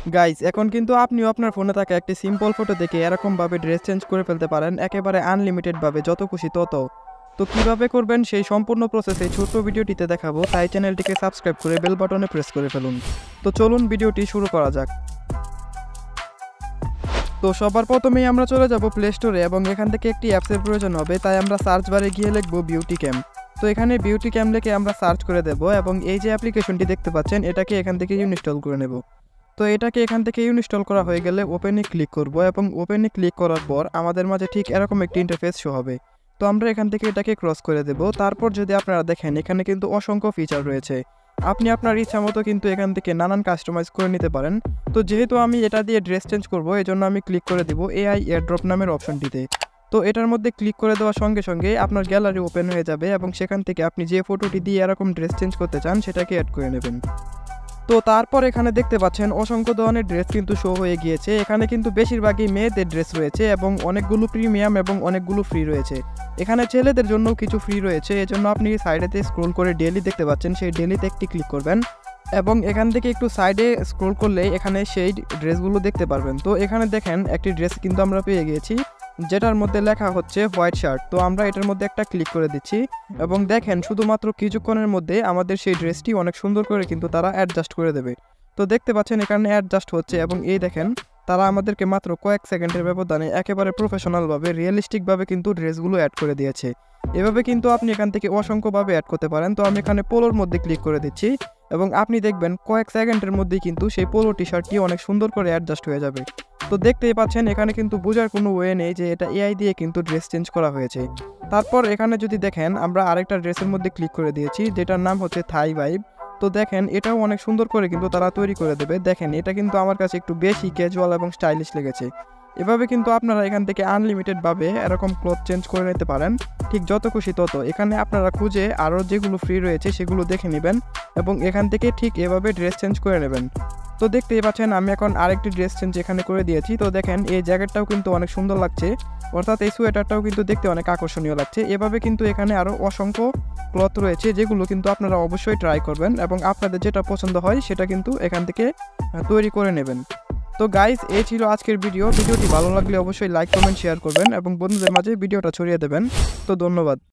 Guys এখন কিন্তু আপনিও আপনার ফোনে থাকা একটি সিম্পল ফটো দেখে এরকমভাবে ড্রেস চেঞ্জ করে ফেলতে পারেন একেবারে আনলিমিটেডভাবে, যত খুশি তত। তো কিভাবে করবেন সেই সম্পূর্ণ প্রসেস এই ছোট্ট ভিডিওটিতে দেখাবো, তাই চ্যানেলটিকে সাবস্ক্রাইব করে বেল বাটনে প্রেস করে ফেলুন। তো চলুন ভিডিওটি শুরু করা যাক। তো সবার প্রথমেই আমরা চলে যাব প্লে স্টোরে এবং এখান থেকে একটি অ্যাপসের প্রয়োজন হবে, তাই আমরা সার্চ বারে গিয়ে লিখব বিউটি ক্যাম। তো এখানে বিউটি ক্যাম লিখে আমরা সার্চ করে দেব এবং এই যে অ্যাপ্লিকেশনটি দেখতে পাচ্ছেন এটাকে এখান থেকে ইনস্টল করে নেব। তো এটাকে এখান থেকে ইনস্টল করা হয়ে গেলে ওপেনে ক্লিক করব এবং ওপেনে ক্লিক করার পর আমাদের মাঝে ঠিক এরকম একটি ইন্টারফেস শো হবে। তো আমরা এখান থেকে এটাকে ক্রস করে দেব। তারপর যদি আপনারা দেখেন এখানে কিন্তু অসংখ্য ফিচার রয়েছে, আপনি আপনার ইচ্ছা মতো কিন্তু এখান থেকে নানান কাস্টমাইজ করে নিতে পারেন। তো যেহেতু আমি এটা দিয়ে ড্রেস চেঞ্জ করব, এজন্য আমি ক্লিক করে দিব এআই এয়ারড্রপ নামের অপশনটিতে। তো এটার মধ্যে ক্লিক করে দেওয়ার সঙ্গে সঙ্গে আপনার গ্যালারি ওপেন হয়ে যাবে এবং সেখান থেকে আপনি যে ফটোটি দিয়ে এরকম ড্রেস চেঞ্জ করতে চান সেটাকে অ্যাড করে নেবেন। তো তারপর এখানে দেখতে পাচ্ছেন অসংখ্য ধরনের ড্রেস কিন্তু শো হয়ে গিয়েছে। এখানে কিন্তু বেশিরভাগই মেয়েদের ড্রেস রয়েছে এবং অনেকগুলো প্রিমিয়াম এবং অনেকগুলো ফ্রি রয়েছে। এখানে ছেলেদের জন্য কিছু ফ্রি রয়েছে, এজন্য আপনি সাইডেতে স্ক্রোল করে ডেলি দেখতে পাচ্ছেন, সেই ডেলিতে একটি ক্লিক করবেন এবং এখান থেকে একটু সাইডে স্ক্রোল করলে এখানে সেই ড্রেসগুলো দেখতে পারবেন। তো এখানে দেখেন একটি ড্রেস কিন্তু আমরা পেয়ে গিয়েছি, যেটার মধ্যে লেখা হচ্ছে হোয়াইট শার্ট। তো আমরা এটার মধ্যে একটা ক্লিক করে দিচ্ছি এবং দেখেন শুধুমাত্র কিছুক্ষণের মধ্যে আমাদের সেই ড্রেসটি অনেক সুন্দর করে কিন্তু তারা অ্যাডজাস্ট করে দেবে। তো দেখতে পাচ্ছেন এখানে অ্যাডজাস্ট হচ্ছে এবং এই দেখেন তারা আমাদেরকে মাত্র কয়েক সেকেন্ডের ব্যবধানে একেবারে প্রফেশনালভাবে রিয়েলিস্টিকভাবে কিন্তু ড্রেসগুলো অ্যাড করে দিয়েছে। এভাবে কিন্তু আপনি এখান থেকে অসংখ্যভাবে অ্যাড করতে পারেন। তো আমি এখানে পোলোর মধ্যে ক্লিক করে দিচ্ছি এবং আপনি দেখবেন কয়েক সেকেন্ডের মধ্যেই কিন্তু সেই পোলো টি শার্টটি অনেক সুন্দর করে অ্যাডজাস্ট হয়ে যাবে। তো দেখতেই পাচ্ছেন এখানে কিন্তু বোঝার কোনো ওয়ে নেই যে এটা এআই দিয়ে কিন্তু ড্রেস চেঞ্জ করা হয়েছে। তারপর এখানে যদি দেখেন আমরা আরেকটা ড্রেসের মধ্যে ক্লিক করে দিয়েছি, যেটার নাম হচ্ছে থাই ভাইব। তো দেখেন এটাও অনেক সুন্দর করে কিন্তু তারা তৈরি করে দেবে। দেখেন এটা কিন্তু আমার কাছে একটু বেশি ক্যাজুয়াল এবং স্টাইলিশ লেগেছে। এভাবে কিন্তু আপনারা এখান থেকে আনলিমিটেডভাবে এরকম ক্লথ চেঞ্জ করে নিতে পারেন, ঠিক যত খুশি তত। এখানে আপনারা খুঁজে আরও যেগুলো ফ্রি রয়েছে সেগুলো দেখে নেবেন এবং এখান থেকে ঠিক এভাবে ড্রেস চেঞ্জ করে নেবেন। তো দেখতেই পাচ্ছেন আমি এখন আরেকটি ড্রেস চেঞ্জ এখানে করে দিয়েছি। তো দেখেন এই জ্যাকেটটাও কিন্তু অনেক সুন্দর লাগছে, অর্থাৎ এই সোয়েটারটাও কিন্তু দেখতে অনেক আকর্ষণীয় লাগছে। এভাবে কিন্তু এখানে আরও অসংখ্য ক্লথ রয়েছে যেগুলো কিন্তু আপনারা অবশ্যই ট্রাই করবেন এবং আপনাদের যেটা পছন্দ হয় সেটা কিন্তু এখান থেকে তৈরি করে নেবেন। তো গাইস এই ছিল আজকের ভিডিওটি ভালো লাগলে অবশ্যই লাইক কমেন্ট শেয়ার করবেন এবং বন্ধুদের মাঝে ভিডিওটা ছড়িয়ে দেবেন। তো ধন্যবাদ।